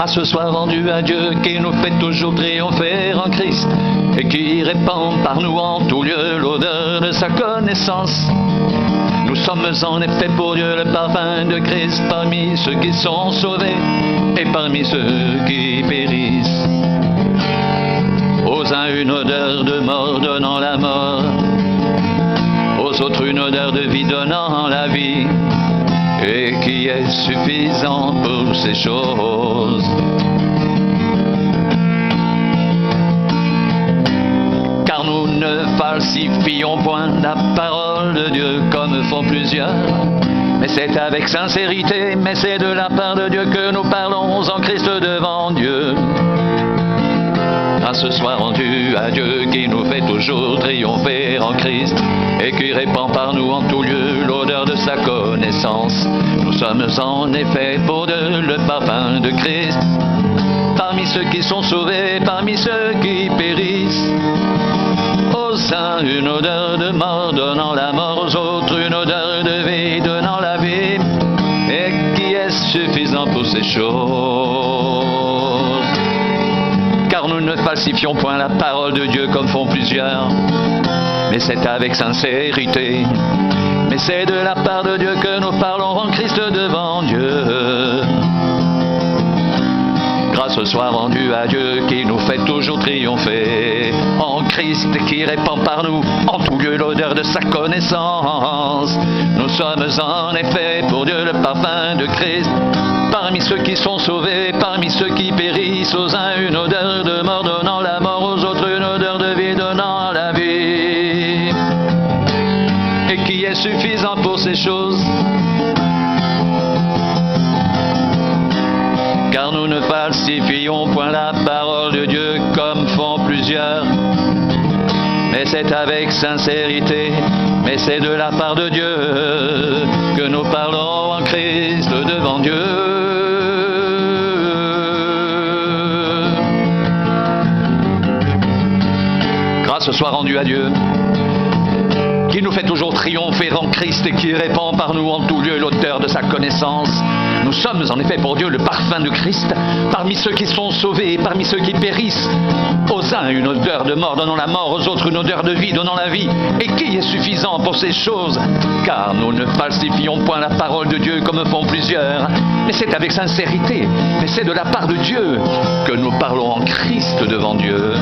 Grâce soit rendue à Dieu qui nous fait toujours triompher en Christ et qui répand par nous en tout lieu l'odeur de sa connaissance. Nous sommes en effet pour Dieu le parfum de Christ parmi ceux qui sont sauvés et parmi ceux qui périssent. Aux uns une odeur de mort donnant la mort, aux autres une odeur de vie donnant la vie, et qui est suffisant pour ces choses. Car nous ne falsifions point la parole de Dieu comme font plusieurs, mais c'est avec sincérité, mais c'est de la part de Dieu que nous parlons en Christ devant Dieu. Grâce soit rendue à Dieu qui nous fait toujours triompher en Christ et qui répand par nous en tout lieu l'odeur de sa connaissance. Nous sommes en effet pour Dieu le parfum de Christ parmi ceux qui sont sauvés, parmi ceux qui périssent. Aux uns une odeur de mort donnant la mort, aux autres une odeur de vie donnant la vie, et qui est suffisant pour ces choses. Car nous ne falsifions point la parole de Dieu comme font plusieurs, mais c'est avec sincérité, mais c'est de la part de Dieu que nous parlons en Christ devant Dieu. Grâce soit rendue à Dieu qui nous fait toujours triompher en Christ et qui répand par nous en tout lieu l'odeur de sa connaissance. Nous sommes en effet pour Dieu le parfum de Christ parmi ceux qui sont sauvés, parmi ceux qui périssent. Aux uns une odeur de mort donnant la mort, aux autres une odeur de vie donnant la vie, et qui est suffisant pour ces choses. Car nous ne falsifions point la parole de Dieu comme font plusieurs, mais c'est avec sincérité, mais c'est de la part de Dieu que nous parlons en Christ devant Dieu. Grâce soit rendue à Dieu qui nous fait toujours triompher en Christ et qui répand par nous en tout lieu l'odeur de sa connaissance. Nous sommes en effet pour Dieu le parfum de Christ parmi ceux qui sont sauvés et parmi ceux qui périssent. Aux uns une odeur de mort donnant la mort, aux autres une odeur de vie donnant la vie, et qui est suffisant pour ces choses. Car nous ne falsifions point la parole de Dieu comme font plusieurs, mais c'est avec sincérité, mais c'est de la part de Dieu que nous parlons en Christ devant Dieu.